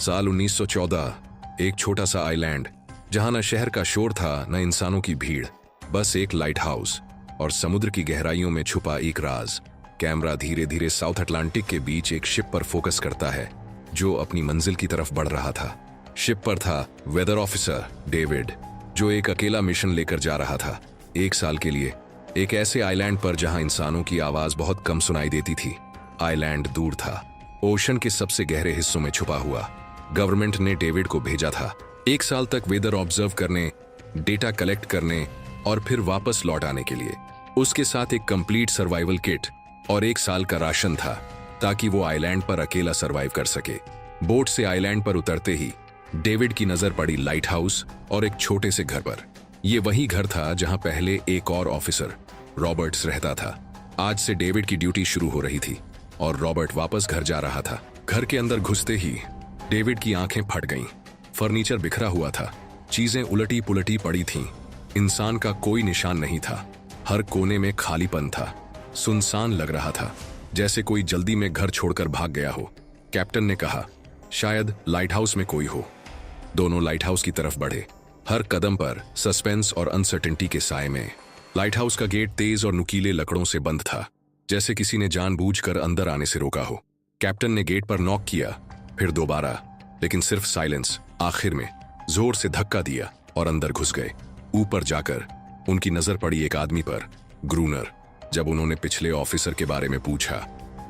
साल 1914। एक छोटा सा आइलैंड जहां न शहर का शोर था न इंसानों की भीड़, बस एक लाइट हाउस और समुद्र की गहराइयों में छुपा एक राज। कैमरा धीरे धीरे साउथ अटलांटिक के बीच एक शिप पर फोकस करता है जो अपनी मंजिल की तरफ बढ़ रहा था। शिप पर था वेदर ऑफिसर डेविड, जो एक अकेला मिशन लेकर जा रहा था 1 साल के लिए, एक ऐसे आइलैंड पर जहां इंसानों की आवाज बहुत कम सुनाई देती थी। आइलैंड दूर था, ओशन के सबसे गहरे हिस्सों में छुपा हुआ। गवर्नमेंट ने डेविड को भेजा था 1 साल तक वेदर ऑब्जर्व करने, डेटा कलेक्ट करने और फिर वापस लौट आने के लिए। उसके साथ एक कंप्लीट सर्वाइवल किट और 1 साल का राशन था ताकि वो आइलैंड पर अकेला सर्वाइव कर सके। बोट से आइलैंड पर उतरते ही डेविड की नजर पड़ी लाइट हाउस और एक छोटे से घर पर। ये वही घर था जहां पहले एक और ऑफिसर रॉबर्ट्स रहता था। आज से डेविड की ड्यूटी शुरू हो रही थी और रॉबर्ट वापस घर जा रहा था। घर के अंदर घुसते ही डेविड की आंखें फट गईं। फर्नीचर बिखरा हुआ था, चीजें उलटी पुलटी पड़ी थीं। इंसान का कोई निशान नहीं था। हर कोने में खालीपन था, सुनसान लग रहा था, जैसे कोई जल्दी में घर छोड़कर भाग गया हो। कैप्टन ने कहा, शायद लाइट हाउस में कोई हो। दोनों लाइट हाउस की तरफ बढ़े, हर कदम पर सस्पेंस और अनसर्टेनिटी के साए में। लाइट हाउस का गेट तेज और नुकीले लकड़ों से बंद था, जैसे किसी ने जानबूझकर अंदर आने से रोका हो। कैप्टन ने गेट पर नॉक किया, फिर दोबारा, लेकिन सिर्फ साइलेंस। आखिर में जोर से धक्का दिया और अंदर घुस गए। ऊपर जाकर उनकी नजर पड़ी एक आदमी पर, ग्रूनर। जब उन्होंने पिछले ऑफिसर के बारे में पूछा,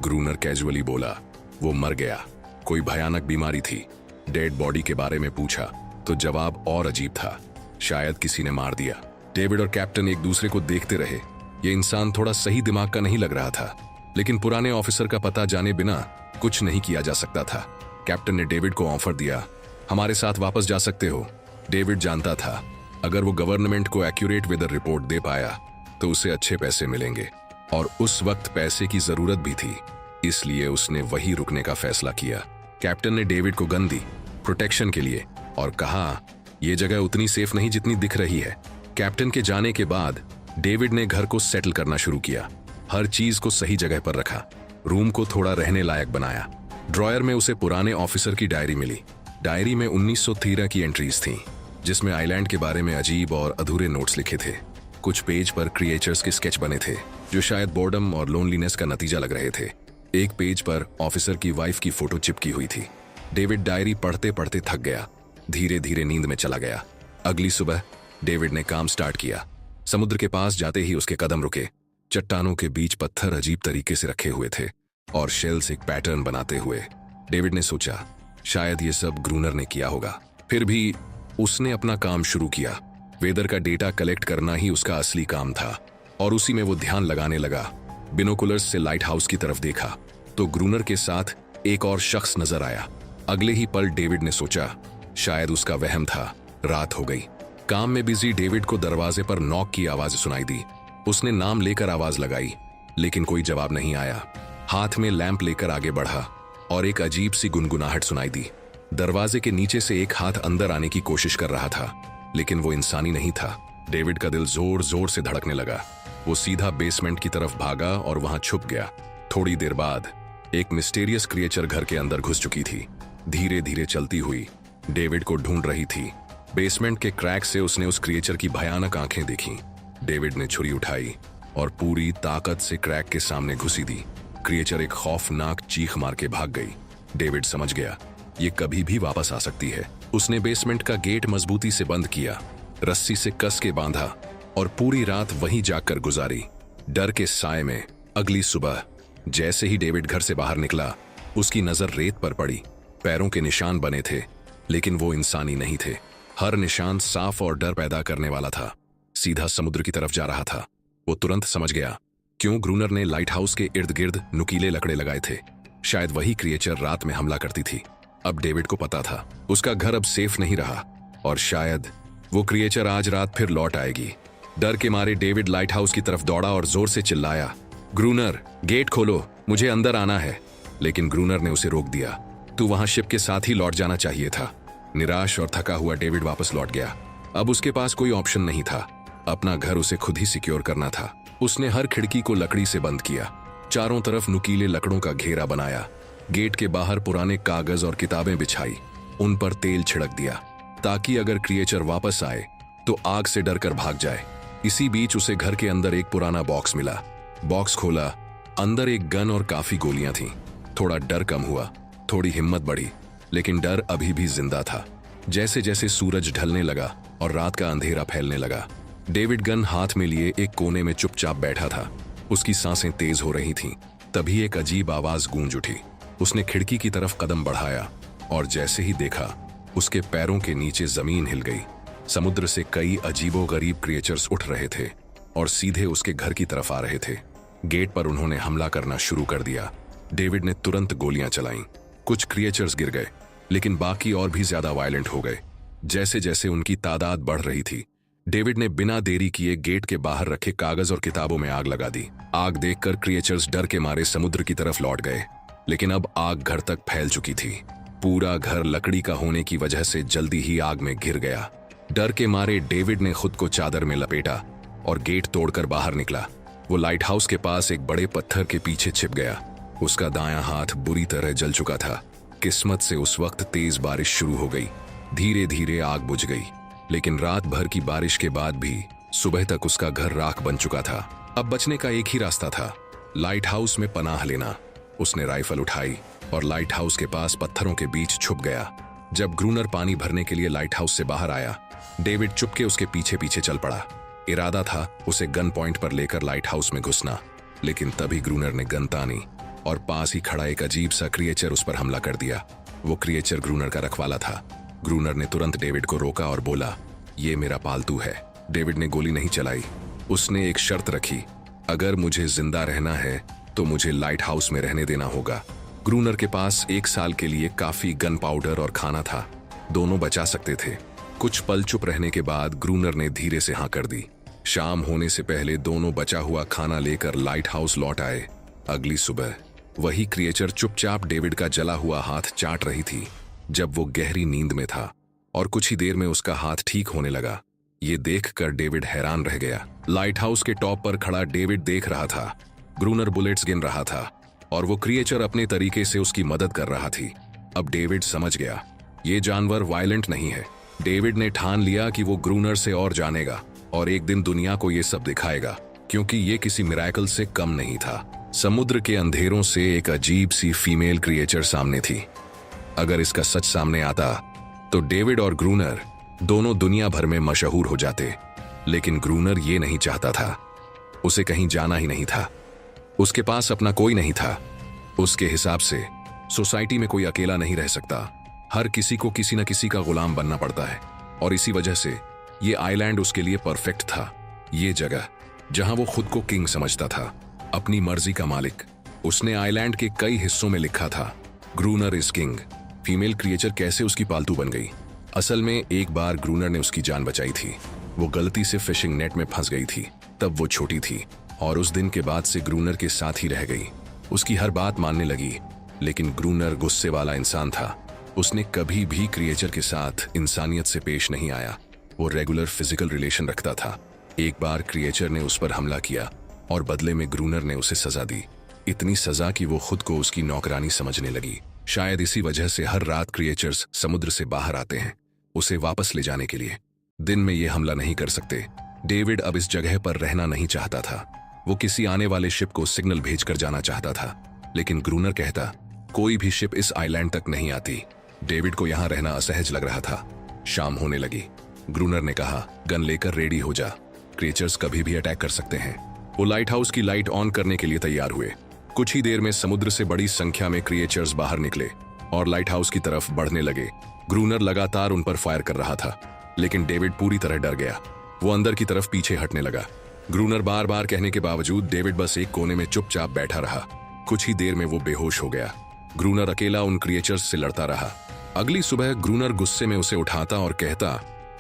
ग्रूनर कैजुअली बोला, वो मर गया, कोई भयानक बीमारी थी। डेड बॉडी के बारे में पूछा तो जवाब और अजीब था, शायद किसी ने मार दिया। डेविड और कैप्टन एक दूसरे को देखते रहे। ये इंसान थोड़ा सही दिमाग का नहीं लग रहा था, लेकिन पुराने ऑफिसर का पता जाने बिना कुछ नहीं किया जा सकता था। कैप्टन ने डेविड को ऑफर दिया, हमारे साथ वापस जा सकते हो। डेविड जानता था अगर वो गवर्नमेंट को एक्यूरेट वेदर रिपोर्ट दे पाया तो उसे अच्छे पैसे मिलेंगे, और उस वक्त पैसे की जरूरत भी थी, इसलिए उसने वही रुकने का फैसला किया। कैप्टन ने डेविड को गन दी प्रोटेक्शन के लिए और कहा, यह जगह उतनी सेफ नहीं जितनी दिख रही है। कैप्टन के जाने के बाद डेविड ने घर को सेटल करना शुरू किया। हर चीज को सही जगह पर रखा, रूम को थोड़ा रहने लायक बनाया। ड्रॉयर में उसे पुराने ऑफिसर की डायरी मिली। डायरी में 1913 की एंट्रीज थीं, जिसमें आइलैंड के बारे में अजीब और अधूरे नोट्स लिखे थे। कुछ पेज पर क्रिएचर्स के स्केच बने थे जो शायद बोर्डम और लोनलीनेस का नतीजा लग रहे थे। एक पेज पर ऑफिसर की वाइफ की फोटो चिपकी हुई थी। डेविड डायरी पढ़ते पढ़ते थक गया, धीरे धीरे नींद में चला गया। अगली सुबह डेविड ने काम स्टार्ट किया। समुद्र के पास जाते ही उसके कदम रुके। चट्टानों के बीच पत्थर अजीब तरीके से रखे हुए थे और शेल्स एक पैटर्न बनाते हुए। डेविड ने सोचा, शायद ये सब ग्रूनर ने किया होगा। फिर भी उसने अपना काम शुरू किया। वेदर का डेटा कलेक्ट करना ही उसका असली काम था और उसी में वो ध्यान लगाने लगा। बिनोकुलर्स से लाइट हाउस की तरफ देखा तो ग्रूनर के साथ एक और शख्स नजर आया। अगले ही पल डेविड ने सोचा, शायद उसका वहम था। रात हो गई। काम में बिजी डेविड को दरवाजे पर नॉक की आवाज सुनाई दी। उसने नाम लेकर आवाज लगाई, लेकिन कोई जवाब नहीं आया। हाथ में लैंप लेकर आगे बढ़ा और एक अजीब सी गुनगुनाहट सुनाई दी। दरवाजे के नीचे से एक हाथ अंदर आने की कोशिश कर रहा था, लेकिन वो इंसानी नहीं था। डेविड का दिल जोर जोर से धड़कने लगा। वो सीधा बेसमेंट की तरफ भागा और वहां छुप गया। थोड़ी देर बाद एक मिस्टीरियस क्रिएचर घर के अंदर घुस चुकी थी। धीरे धीरे चलती हुई डेविड को ढूंढ रही थी। बेसमेंट के क्रैक से उसने उस क्रिएचर की भयानक आंखें देखी। डेविड ने छुरी उठाई और पूरी ताकत से क्रैक के सामने घुसी दी। क्रिएचर एक खौफनाक चीख मार के भाग गई। डेविड समझ गया, ये कभी भी वापस आ सकती है। उसने बेसमेंट का गेट मजबूती से बंद किया, रस्सी से कस के बांधा और पूरी रात वहीं जाकर गुजारी, डर के साए में। अगली सुबह जैसे ही डेविड घर से बाहर निकला, उसकी नजर रेत पर पड़ी। पैरों के निशान बने थे, लेकिन वो इंसानी नहीं थे। हर निशान साफ और डर पैदा करने वाला था। सीधा समुद्र की तरफ जा रहा था। वो तुरंत समझ गया क्यों ग्रूनर ने लाइट हाउस के इर्द गिर्द नुकीले लकड़े लगाए थे। शायद वही क्रिएचर रात में हमला करती थी। अब डेविड को पता था उसका घर अब सेफ नहीं रहा और शायद वो क्रिएचर आज रात फिर लौट आएगी। डर के मारे डेविड लाइट हाउस की तरफ दौड़ा और जोर से चिल्लाया, ग्रूनर, गेट खोलो, मुझे अंदर आना है। लेकिन ग्रूनर ने उसे रोक दिया। तू वहां शिप के साथ ही लौट जाना चाहिए था। निराश और थका हुआ डेविड वापस लौट गया। अब उसके पास कोई ऑप्शन नहीं था। अपना घर उसे खुद ही सिक्योर करना था। उसने हर खिड़की को लकड़ी से बंद किया, चारों तरफ नुकीले लकड़ों का घेरा बनाया, गेट के बाहर पुराने कागज और किताबें बिछाई उन पर तेल छिड़क दिया ताकि अगर क्रिएचर वापस आए तो आग से डरकर भाग जाए। इसी बीच उसे घर के अंदर एक पुराना बॉक्स मिला। बॉक्स खोला, अंदर एक गन और काफी गोलियां थीं। थोड़ा डर कम हुआ, थोड़ी हिम्मत बढ़ी, लेकिन डर अभी भी जिंदा था। जैसे जैसे सूरज ढलने लगा और रात का अंधेरा फैलने लगा, डेविड गन हाथ में लिए एक कोने में चुपचाप बैठा था। उसकी सांसें तेज हो रही थीं। तभी एक अजीब आवाज गूंज उठी। उसने खिड़की की तरफ कदम बढ़ाया और जैसे ही देखा, उसके पैरों के नीचे जमीन हिल गई। समुद्र से कई अजीबोगरीब क्रिएचर्स उठ रहे थे और सीधे उसके घर की तरफ आ रहे थे। गेट पर उन्होंने हमला करना शुरू कर दिया। डेविड ने तुरंत गोलियां चलाईं। कुछ क्रिएचर्स गिर गए, लेकिन बाकी और भी ज्यादा वायलेंट हो गए। जैसे जैसे उनकी तादाद बढ़ रही थी, डेविड ने बिना देरी किए गेट के बाहर रखे कागज और किताबों में आग लगा दी। आग देखकर क्रिएचर्स डर के मारे समुद्र की तरफ लौट गए, लेकिन अब आग घर तक फैल चुकी थी। पूरा घर लकड़ी का होने की वजह से जल्दी ही आग में घिर गया। डर के मारे डेविड ने खुद को चादर में लपेटा और गेट तोड़कर बाहर निकला। वो लाइट हाउस के पास एक बड़े पत्थर के पीछे छिप गया। उसका दायां हाथ बुरी तरह जल चुका था। किस्मत से उस वक्त तेज बारिश शुरू हो गई। धीरे धीरे आग बुझ गई, लेकिन रात भर की बारिश के बाद भी सुबह तक उसका घर राख बन चुका था। अब बचने का एक ही रास्ता था, लाइट हाउस में पनाह लेना। उसने राइफल उठाई और लाइट हाउस के पास पत्थरों के बीच छुप गया। जब ग्रूनर पानी भरने के लिए लाइट हाउस से बाहर आया, डेविड चुपके उसके पीछे पीछे चल पड़ा। इरादा था उसे गन पॉइंट पर लेकर लाइट हाउस में घुसना, लेकिन तभी ग्रूनर ने गन तानी और पास ही खड़ा एक अजीब सा क्रिएचर उस पर हमला कर दिया। वो क्रिएचर ग्रूनर का रखवाला था। ग्रूनर ने तुरंत डेविड को रोका और बोला, ये मेरा पालतू है। डेविड ने गोली नहीं चलाई। उसने एक शर्त रखी, अगर मुझे जिंदा रहना है तो मुझे लाइट हाउस में रहने देना होगा। ग्रूनर के पास 1 साल के लिए काफी गन पाउडर और खाना था। दोनों बचा सकते थे। कुछ पल चुप रहने के बाद ग्रूनर ने धीरे से हाँ कर दी। शाम होने से पहले दोनों बचा हुआ खाना लेकर लाइट हाउस लौट आए। अगली सुबह वही क्रिएचर चुपचाप डेविड का जला हुआ हाथ चाट रही थी जब वो गहरी नींद में था, और कुछ ही देर में उसका हाथ ठीक होने लगा। ये देखकर डेविड हैरान रह गया। लाइट हाउस के टॉप पर खड़ा डेविड देख रहा था। ग्रूनर बुलेट्स गिन रहा था और वो क्रिएचर अपने तरीके से उसकी मदद कर रहा थी। अब डेविड समझ गया, ये जानवर वायलेंट नहीं है। डेविड ने ठान लिया कि वो ग्रूनर से और जानेगा और एक दिन दुनिया को ये सब दिखाएगा, क्योंकि ये किसी मिरेकल से कम नहीं था। समुद्र के अंधेरों से एक अजीब सी फीमेल क्रिएचर सामने थी। अगर इसका सच सामने आता तो डेविड और ग्रूनर दोनों दुनिया भर में मशहूर हो जाते, लेकिन ग्रूनर ये नहीं चाहता था। उसे कहीं जाना ही नहीं था। उसके पास अपना कोई नहीं था। उसके हिसाब से सोसाइटी में कोई अकेला नहीं रह सकता। हर किसी को किसी न किसी का गुलाम बनना पड़ता है, और इसी वजह से ये आइलैंड उसके लिए परफेक्ट था। ये जगह जहां वो खुद को किंग समझता था, अपनी मर्जी का मालिक। उसने आइलैंड के कई हिस्सों में लिखा था, ग्रूनर इज किंग। फीमेल क्रिएचर कैसे उसकी पालतू बन गई? असल में एक बार ग्रूनर ने उसकी जान बचाई थी। वो गलती से फिशिंग नेट में फंस गई थी। तब वो छोटी थी और उस दिन के बाद से ग्रूनर के साथ ही रह गई। उसकी हर बात मानने लगी, लेकिन ग्रूनर गुस्से वाला इंसान था। उसने कभी भी क्रिएचर के साथ इंसानियत से पेश नहीं आया। वो रेगुलर फिजिकल रिलेशन रखता था। एक बार क्रिएचर ने उस पर हमला किया और बदले में ग्रूनर ने उसे सजा दी। इतनी सजा कि वो खुद को उसकी नौकरानी समझने लगी। शायद इसी वजह से हर रात क्रिएचर्स समुद्र से बाहर आते हैं उसे वापस ले जाने के लिए। दिन में ये हमला नहीं कर सकते। डेविड अब इस जगह पर रहना नहीं चाहता था। वो किसी आने वाले शिप को सिग्नल भेजकर जाना चाहता था, लेकिन ग्रूनर कहता, कोई भी शिप इस आइलैंड तक नहीं आती। डेविड को यहाँ रहना असहज लग रहा था। शाम होने लगी। ग्रूनर ने कहा, गन लेकर रेडी हो जा, क्रिएचर्स कभी भी अटैक कर सकते हैं। वो लाइट हाउस की लाइट ऑन करने के लिए तैयार हुए। कुछ ही देर में समुद्र से बड़ी संख्या में क्रिएचर्स बाहर निकले और लाइट हाउस की तरफ बढ़ने लगे। ग्रूनर लगातार उन पर फायर कर रहा था, लेकिन डेविड पूरी तरह डर गया। वो अंदर की तरफ पीछे हटने लगा। ग्रूनर बार बार कहने के बावजूद डेविड बस एक कोने में चुपचाप बैठा रहा। कुछ ही देर में वो बेहोश हो गया। ग्रूनर अकेला उन क्रिएचर्स से लड़ता रहा। अगली सुबह ग्रूनर गुस्से में उसे उठाता और कहता,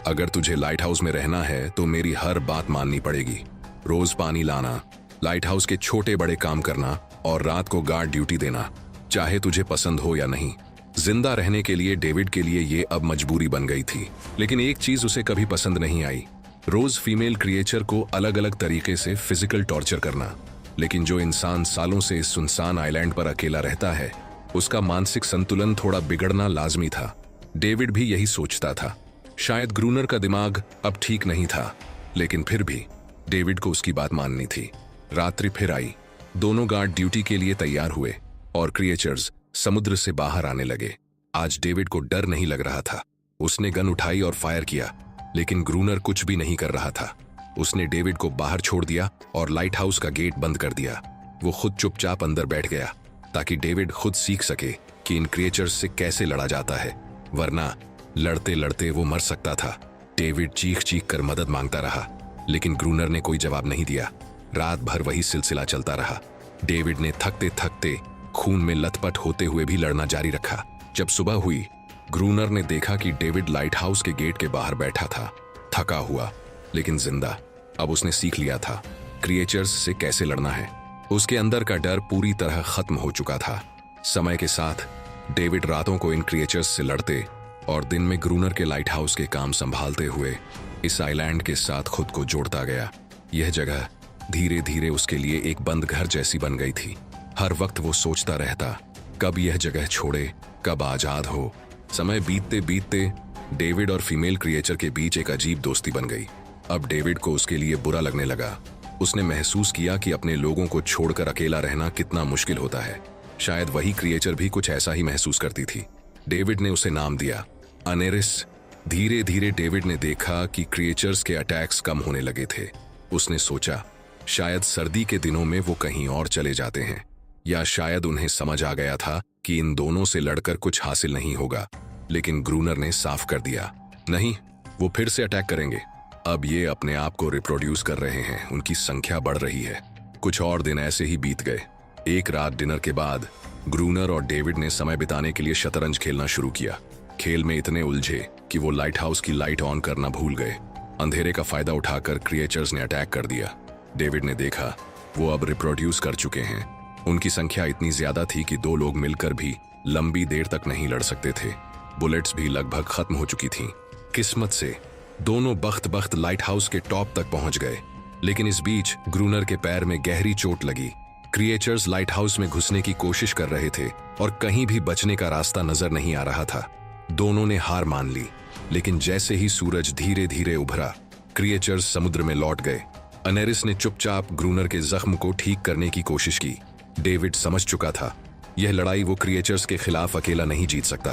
अगर तुझे लाइट हाउस में रहना है तो मेरी हर बात माननी पड़ेगी। रोज पानी लाना, लाइट हाउस के छोटे बड़े काम करना और रात को गार्ड ड्यूटी देना, चाहे तुझे पसंद हो या नहीं। जिंदा रहने के लिए डेविड के लिए ये अब मजबूरी बन गई थी। लेकिन एक चीज उसे कभी पसंद नहीं आई, रोज फीमेल क्रिएचर को अलग अलग तरीके से फिजिकल टॉर्चर करना। लेकिन जो इंसान सालों से इस सुनसान आइलैंड पर अकेला रहता है, उसका मानसिक संतुलन थोड़ा बिगड़ना लाजमी था। डेविड भी यही सोचता था। शायद ग्रूनर का दिमाग अब ठीक नहीं था, लेकिन फिर भी डेविड को उसकी बात माननी थी। रात्रि फिर आई। दोनों गार्ड ड्यूटी के लिए तैयार हुए और क्रिएचर्स समुद्र से बाहर आने लगे। आज डेविड को डर नहीं लग रहा था। उसने गन उठाई और फायर किया, लेकिन ग्रूनर कुछ भी नहीं कर रहा था। उसने डेविड को बाहर छोड़ दिया और लाइट हाउस का गेट बंद कर दिया। वो खुद चुपचाप अंदर बैठ गया ताकि डेविड खुद सीख सके कि इन क्रिएचर्स से कैसे लड़ा जाता है, वरना लड़ते लड़ते वो मर सकता था। डेविड चीख चीख कर मदद मांगता रहा, लेकिन ग्रूनर ने कोई जवाब नहीं दिया। रात भर वही सिलसिला चलता रहा। डेविड ने थकते थकते, खून में लथपथ होते हुए भी लड़ना जारी रखा। जब सुबह हुई, ग्रूनर ने देखा कि डेविड लाइट हाउस के गेट के बाहर बैठा था, थका हुआ लेकिन जिंदा। अब उसने सीख लिया था क्रिएचर्स से कैसे लड़ना है। उसके अंदर का डर पूरी तरह खत्म हो चुका था। समय के साथ डेविड रातों को इन क्रिएचर्स से लड़ते और दिन में ग्रूनर के लाइट हाउस के काम संभालते हुए इस आइलैंड के साथ खुद को जोड़ता गया। यह जगह धीरे धीरे उसके लिए एक बंद घर जैसी बन गई थी। हर वक्त वो सोचता रहता, कब यह जगह छोड़े, कब आजाद हो। समय बीतते बीतते डेविड और फीमेल क्रिएचर के बीच एक अजीब दोस्ती बन गई। अब डेविड को उसके लिए बुरा लगने लगा। उसने महसूस किया कि अपने लोगों को छोड़कर अकेला रहना कितना मुश्किल होता है। शायद वही क्रिएचर भी कुछ ऐसा ही महसूस करती थी। डेविड ने उसे नाम दिया अनेरिस। धीरे धीरे डेविड ने देखा कि क्रिएचर्स के अटैक्स कम होने लगे थे। उसने सोचा शायद सर्दी के दिनों में वो कहीं और चले जाते हैं, या शायद उन्हें समझ आ गया था कि इन दोनों से लड़कर कुछ हासिल नहीं होगा। लेकिन ग्रूनर ने साफ कर दिया, नहीं, वो फिर से अटैक करेंगे। अब ये अपने आप को रिप्रोड्यूस कर रहे हैं, उनकी संख्या बढ़ रही है। कुछ और दिन ऐसे ही बीत गए। एक रात डिनर के बाद ग्रूनर और डेविड ने समय बिताने के लिए शतरंज खेलना शुरू किया। खेल में इतने उलझे कि वो लाइट हाउस की लाइट ऑन करना भूल गए। अंधेरे का फायदा उठाकर क्रिएचर्स ने अटैक कर दिया। डेविड ने देखा वो अब रिप्रोड्यूस कर चुके हैं। उनकी संख्या इतनी ज्यादा थी कि दो लोग मिलकर भी लंबी देर तक नहीं लड़ सकते थे। बुलेट्स भी लगभग खत्म हो चुकी थीं। किस्मत से दोनों बख्त बख्त लाइट हाउस के टॉप तक पहुंच गए, लेकिन इस बीच ग्रूनर के पैर में गहरी चोट लगी। क्रिएचर्स लाइट हाउस में घुसने की कोशिश कर रहे थे और कहीं भी बचने का रास्ता नजर नहीं आ रहा था। दोनों ने हार मान ली, लेकिन जैसे ही सूरज धीरे धीरे उभरा, क्रिएचर्स समुद्र में लौट गए। अनेरिस ने चुपचाप ग्रूनर के जख्म को ठीक करने की कोशिश की। डेविड समझ चुका था यह लड़ाई वो क्रिएचर्स के खिलाफ अकेला नहीं जीत सकता।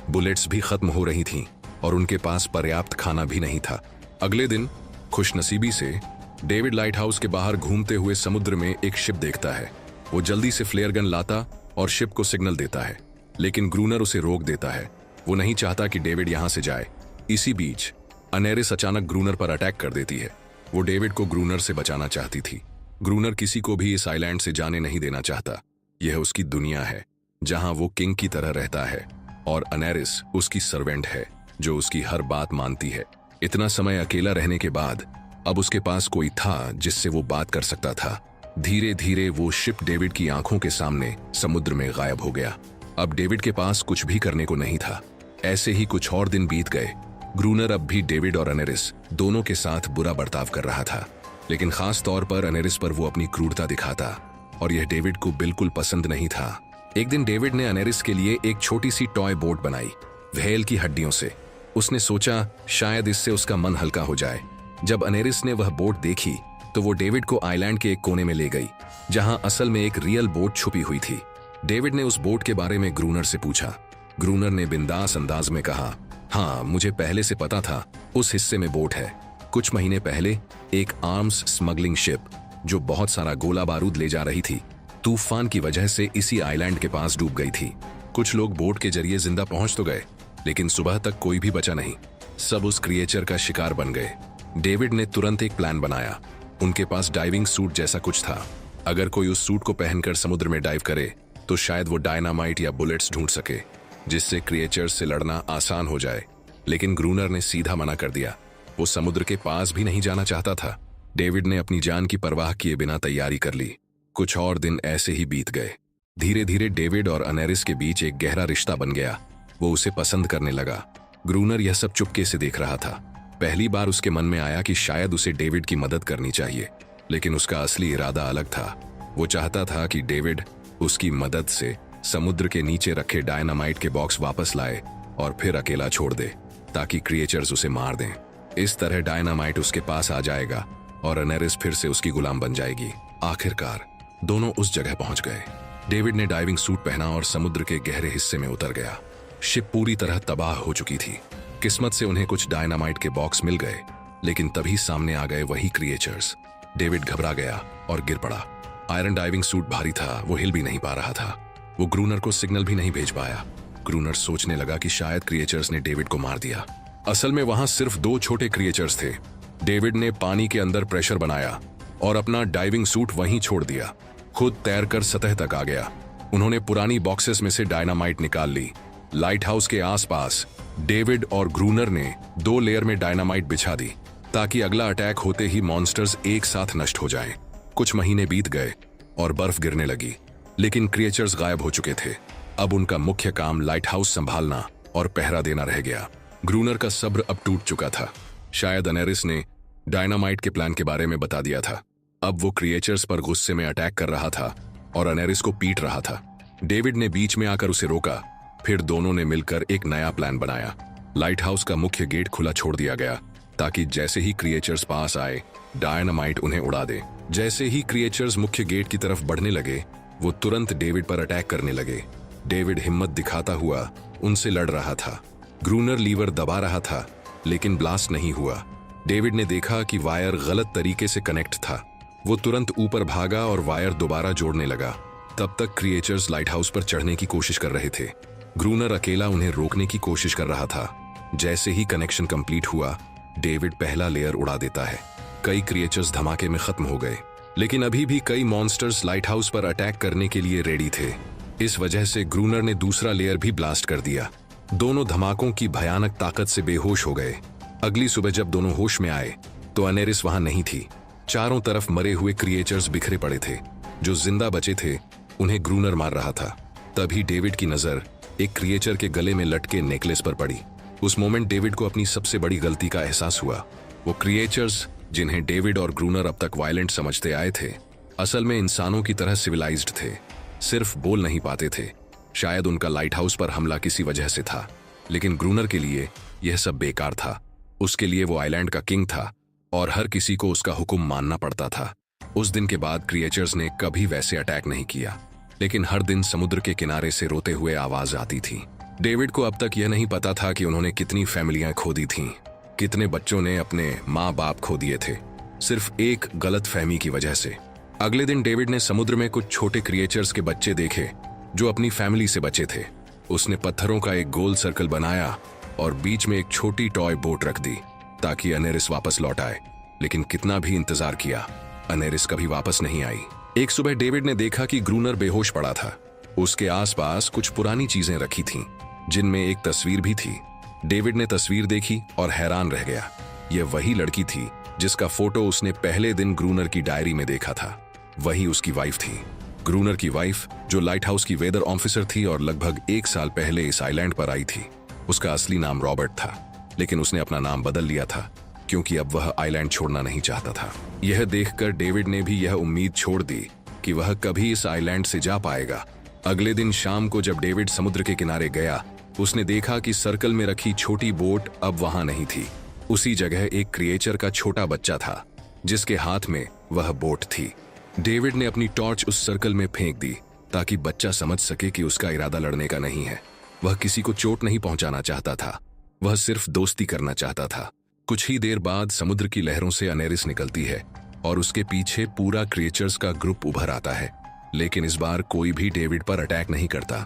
बुलेट्स भी खत्म हो रही थीं और उनके पास पर्याप्त खाना भी नहीं था। अगले दिन खुशनसीबी से डेविड लाइट हाउस के बाहर घूमते हुए समुद्र में एक शिप देखता है। वो जल्दी से फ्लेयर गन लाता और शिप को सिग्नल देता है, लेकिन ग्रूनर उसे रोक देता है। वो नहीं चाहता कि डेविड यहां से जाए। इसी बीच अनेरिस अचानक ग्रूनर पर अटैक कर देती है। वो डेविड को ग्रूनर से बचाना चाहती थी। ग्रूनर किसी को भी इस आइलैंड से जाने नहीं देना चाहता। यह उसकी दुनिया है जहां वो किंग की तरह रहता है, और अनेरिस उसकी सर्वेंट है जो उसकी हर बात मानती है। इतना समय अकेला रहने के बाद अब उसके पास कोई था जिससे वो बात कर सकता था। धीरे धीरे वो शिप डेविड की आंखों के सामने समुद्र में गायब हो गया। अब डेविड के पास कुछ भी करने को नहीं था। ऐसे ही कुछ और दिन बीत गए। ग्रूनर अब भी डेविड और अनेरिस दोनों के साथ बुरा बर्ताव कर रहा था, लेकिन खास तौर पर अनेरिस पर वो अपनी क्रूरता दिखाता, और यह डेविड को बिल्कुल पसंद नहीं था। एक दिन डेविड ने अनेरिस के लिए एक छोटी सी टॉय बोट बनाई, व्हेल की हड्डियों से। उसने सोचा शायद इससे उसका मन हल्का हो जाए। जब अनेरिस ने वह बोट देखी तो वो डेविड को आइलैंड के एक कोने में ले गई, जहां असल में एक रियल बोट छुपी हुई थी। डेविड ने उस बोट के बारे में ग्रूनर से पूछा। ग्रूनर ने बिंदास अंदाज में कहा, हाँ, मुझे पहले से पता था उस हिस्से में बोट है। कुछ महीने पहले एक आर्म्स स्मगलिंग शिप जो बहुत सारा गोला बारूद ले जा रही थी, तूफान की वजह से इसी आइलैंड के पास डूब गई थी। कुछ लोग बोट के जरिए जिंदा पहुंच तो गए, लेकिन सुबह तक कोई भी बचा नहीं। सब उस क्रिएचर का शिकार बन गए। डेविड ने तुरंत एक प्लान बनाया। उनके पास डाइविंग सूट जैसा कुछ था। अगर कोई उस सूट को पहनकर समुद्र में डाइव करे तो शायद वो डायनामाइट या बुलेट्स ढूंढ सके, जिससे क्रिएचर्स से लड़ना आसान हो जाए। लेकिन ग्रूनर ने सीधा मना कर दिया। वो समुद्र के पास भी नहीं जाना चाहता था। डेविड ने अपनी जान की परवाह किए बिना तैयारी कर ली। कुछ और दिन ऐसे ही बीत गए। धीरे धीरे डेविड और अनेरिस के बीच एक गहरा रिश्ता बन गया। वो उसे पसंद करने लगा। ग्रूनर यह सब चुपके से देख रहा था। पहली बार उसके मन में आया कि शायद उसे डेविड की मदद करनी चाहिए, लेकिन उसका असली इरादा अलग था। वो चाहता था कि डेविड उसकी मदद से समुद्र के नीचे रखे डायनामाइट के बॉक्स वापस लाए और फिर अकेला छोड़ दे ताकि क्रिएचर्स उसे मार दें। इस तरह डायनामाइट उसके पास आ जाएगा और अनेरिस फिर से उसकी गुलाम बन जाएगी। आखिरकार दोनों उस जगह पहुंच गए। डेविड ने डाइविंग सूट पहना और समुद्र के गहरे हिस्से में उतर गया। शिप पूरी तरह तबाह हो चुकी थी। किस्मत से उन्हें कुछ डायनामाइट के बॉक्स मिल गए, लेकिन तभी सामने आ गए वही क्रिएचर्स। डेविड घबरा गया और गिर पड़ा। आयरन डाइविंग सूट भारी था, वो हिल भी नहीं पा रहा था। वो ग्रूनर को सिग्नल भी नहीं भेज पाया। ग्रूनर सोचने लगा कि शायद क्रिएचर्स ने डेविड को मार दिया। असल में वहां सिर्फ 2 छोटे क्रिएचर्स थे। डेविड ने पानी के अंदर प्रेशर बनाया और अपना डाइविंग सूट वहीं छोड़ दिया। खुद तैरकर सतह तक आ गया। उन्होंने पुरानी बॉक्सेस में से डायनामाइट निकाल ली। लाइट हाउस के आसपास डेविड और ग्रूनर ने 2 लेयर में डायनामाइट बिछा दी ताकि अगला अटैक होते ही मॉन्स्टर्स एक साथ नष्ट हो जाएं। कुछ महीने बीत गए और बर्फ गिरने लगी, लेकिन क्रिएचर्स गायब हो चुके थे। अब उनका मुख्य काम लाइट हाउस संभालना और पहरा देना रह गया। ग्रूनर का सब्र अब टूट चुका था। शायद अनेरिस ने डायनामाइट के प्लान के बारे में बता दिया था। अब वो क्रिएचर्स पर गुस्से में अटैक कर रहा था और अनेरिस को पीट रहा था। डेविड ने बीच में आकर उसे रोका। फिर दोनों ने मिलकर एक नया प्लान बनाया। लाइट हाउस का मुख्य गेट खुला छोड़ दिया गया ताकि जैसे ही क्रिएचर्स पास आए, डायनामाइट उन्हें उड़ा दे। जैसे ही क्रिएचर्स मुख्य गेट की तरफ बढ़ने लगे, वो तुरंत डेविड पर अटैक करने लगे। डेविड हिम्मत दिखाता हुआ उनसे लड़ रहा था। ग्रूनर लीवर दबा रहा था, लेकिन ब्लास्ट नहीं हुआ। डेविड ने देखा कि वायर गलत तरीके से कनेक्ट था। वो तुरंत ऊपर भागा और वायर दोबारा जोड़ने लगा। तब तक क्रिएचर्स लाइट हाउस पर चढ़ने की कोशिश कर रहे थे। ग्रूनर अकेला उन्हें रोकने की कोशिश कर रहा था। जैसे ही कनेक्शन कंप्लीट हुआ, डेविड पहला लेयर उड़ा देता है। कई क्रिएचर्स धमाके में खत्म हो गए, लेकिन अभी भी कई मॉन्स्टर्स लाइट हाउस पर अटैक करने के लिए रेडी थे। इस वजह से ग्रूनर ने दूसरा लेयर भी ब्लास्ट कर दिया। दोनों धमाकों की भयानक ताकत से बेहोश हो गए। अगली सुबह जब दोनों होश में आए तो अनेरिस वहां नहीं थी। चारों तरफ मरे हुए क्रिएचर्स बिखरे पड़े थे। जो जिंदा बचे थे उन्हें ग्रूनर मार रहा था। तभी डेविड की नजर एक क्रिएचर के गले में लटके नेकलेस पर पड़ी। उस मोमेंट डेविड को अपनी सबसे बड़ी गलती का एहसास हुआ। वो क्रिएचर्स जिन्हें डेविड और ग्रूनर अब तक वायलेंट समझते आए थे, असल में इंसानों की तरह सिविलाइज्ड थे। सिर्फ बोल नहीं पाते थे। शायद उनका लाइट हाउस पर हमला किसी वजह से था, लेकिन ग्रूनर के लिए यह सब बेकार था। उसके लिए वो आइलैंड का किंग था और हर किसी को उसका हुक्म मानना पड़ता था। उस दिन के बाद क्रिएचर्स ने कभी वैसे अटैक नहीं किया, लेकिन हर दिन समुद्र के किनारे से रोते हुए आवाज आती थी। डेविड को अब तक यह नहीं पता था कि उन्होंने कितनी फैमिलियां खो दी थीं, कितने बच्चों ने अपने माँ बाप खो दिए थे, सिर्फ एक गलत फहमी की वजह से। अगले दिन डेविड ने समुद्र में कुछ छोटे क्रिएचर्स के बच्चे देखे जो अपनी फैमिली से बचे थे। उसने पत्थरों का एक गोल सर्कल बनाया और बीच में एक छोटी टॉय बोट रख दी ताकि अनेरिस वापस लौट आए। लेकिन कितना भी इंतजार किया, अनेरिस कभी वापस नहीं आई। एक सुबह डेविड ने देखा कि ग्रूनर बेहोश पड़ा था। उसके आसपास कुछ पुरानी चीजें रखी थीं, जिनमें एक तस्वीर भी थी। डेविड ने तस्वीर देखी और हैरान रह गया। यह वही लड़की थी जिसका फोटो उसने पहले दिन ग्रूनर की डायरी में देखा था। वही उसकी वाइफ थी। ग्रूनर की वाइफ, जो लाइट हाउस की वेदर ऑफिसर थी और लगभग 1 साल पहले इस आइलैंड पर आई थी। उसका असली नाम रॉबर्ट था, लेकिन उसने अपना नाम बदल लिया था क्योंकि अब वह आइलैंड छोड़ना नहीं चाहता था। यह देखकर डेविड ने भी यह उम्मीद छोड़ दी कि वह कभी इस आइलैंड से जा पाएगा। अगले दिन शाम को जब डेविड समुद्र के किनारे गया, उसने देखा कि सर्कल में रखी छोटी बोट अब वहां नहीं थी। उसी जगह एक क्रिएचर का छोटा बच्चा था जिसके हाथ में वह बोट थी। डेविड ने अपनी टॉर्च उस सर्कल में फेंक दी ताकि बच्चा समझ सके कि उसका इरादा लड़ने का नहीं है। वह किसी को चोट नहीं पहुंचाना चाहता था, वह सिर्फ दोस्ती करना चाहता था। कुछ ही देर बाद समुद्र की लहरों से अनेरिस निकलती है और उसके पीछे पूरा क्रिएचर्स का ग्रुप उभर आता है। लेकिन इस बार कोई भी डेविड पर अटैक नहीं करता।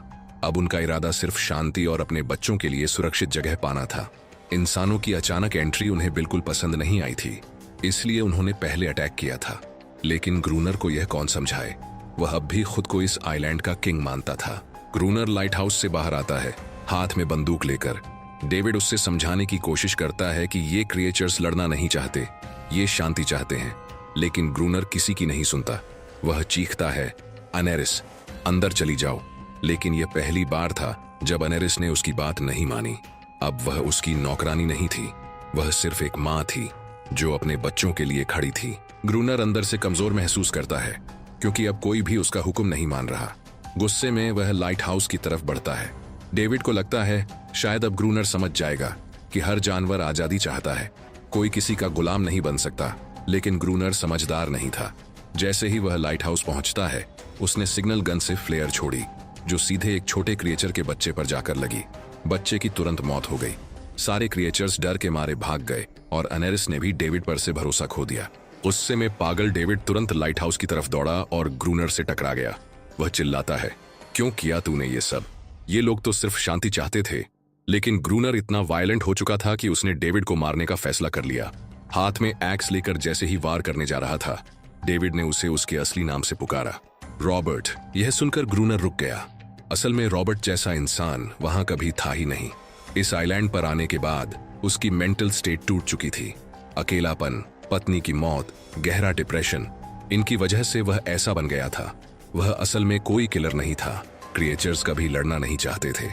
अब उनका इरादा सिर्फ शांति और अपने बच्चों के लिए सुरक्षित जगह पाना था। इंसानों की अचानक एंट्री उन्हें बिल्कुल पसंद नहीं आई थी, इसलिए उन्होंने पहले अटैक किया था। लेकिन ग्रूनर को यह कौन समझाए, वह अब भी खुद को इस आइलैंड का किंग मानता था। ग्रूनर लाइट हाउस से बाहर आता है, हाथ में बंदूक लेकर। डेविड उससे समझाने की कोशिश करता है कि ये क्रिएचर्स लड़ना नहीं चाहते, ये शांति चाहते हैं। लेकिन ग्रूनर किसी की नहीं सुनता। वह चीखता है, अनेरिस, अंदर चली जाओ। लेकिन यह पहली बार था जब अनेरिस ने उसकी बात नहीं मानी। अब वह उसकी नौकरानी नहीं थी, वह सिर्फ एक माँ थी जो अपने बच्चों के लिए खड़ी थी। ग्रूनर अंदर से कमजोर महसूस करता है क्योंकि अब कोई भी उसका हुक्म नहीं मान रहा। गुस्से में वह लाइट हाउस की तरफ बढ़ता है। डेविड को लगता है शायद अब ग्रूनर समझ जाएगा कि हर जानवर आजादी चाहता है, कोई किसी का गुलाम नहीं बन सकता। लेकिन ग्रूनर समझदार नहीं था। जैसे ही वह लाइट हाउस पहुंचता है, उसने सिग्नल गन से फ्लेयर छोड़ी जो सीधे एक छोटे क्रिएचर के बच्चे पर जाकर लगी। बच्चे की तुरंत मौत हो गई। सारे क्रिएचर्स डर के मारे भाग गए और अनेरिस ने भी डेविड पर से भरोसा खो दिया। गुस्से में पागल डेविड तुरंत लाइट हाउस की तरफ दौड़ा और ग्रूनर से टकरा गया। वह चिल्लाता है, क्यों किया तूने ये सब? ये लोग तो सिर्फ शांति चाहते थे। लेकिन ग्रूनर इतना वायलेंट हो चुका था कि उसने डेविड को मारने का फैसला कर लिया। हाथ में एक्स लेकर जैसे ही वार करने जा रहा था, डेविड ने उसे उसके असली नाम से पुकारा, रॉबर्ट। यह सुनकर ग्रूनर रुक गया। असल में रॉबर्ट जैसा इंसान वहां कभी था ही नहीं। इस आइलैंड पर आने के बाद उसकी मेंटल स्टेट टूट चुकी थी। अकेलापन, पत्नी की मौत, गहरा डिप्रेशन, इनकी वजह से वह ऐसा बन गया था। वह असल में कोई किलर नहीं था। क्रिएचर्स कभी लड़ना नहीं चाहते थे,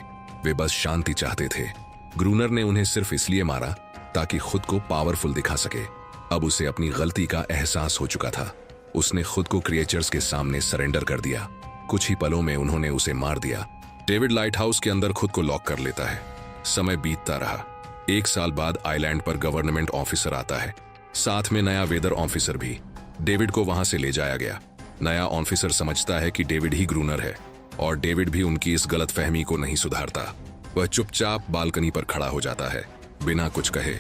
वे बस शांति चाहते थे। ग्रूनर ने उन्हें सिर्फ इसलिए मारा ताकि खुद को पावरफुल दिखा सके। अब उसे अपनी गलती का एहसास हो चुका था। उसने खुद को क्रिएचर्स के सामने सरेंडर कर दिया। कुछ ही पलों में उन्होंने उसे मार दिया। डेविड लाइट हाउस के अंदर खुद को लॉक कर लेता है। समय बीतता रहा। 1 साल बाद आइलैंड पर गवर्नमेंट ऑफिसर आता है, साथ में नया वेदर ऑफिसर भी। डेविड को वहां से ले जाया गया। नया ऑफिसर समझता है कि डेविड ही ग्रूनर है और डेविड भी उनकी इस गलतफहमी को नहीं सुधारता। वह चुपचाप बालकनी पर खड़ा हो जाता है, बिना कुछ कहे।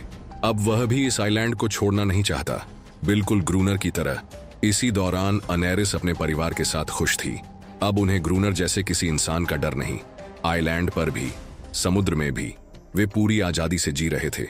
अब वह भी इस आइलैंड को छोड़ना नहीं चाहता, बिल्कुल ग्रूनर की तरह। इसी दौरान अनेरिस अपने परिवार के साथ खुश थी। अब उन्हें ग्रूनर जैसे किसी इंसान का डर नहीं। आइलैंड पर भी, समुद्र में भी वे पूरी आजादी से जी रहे थे।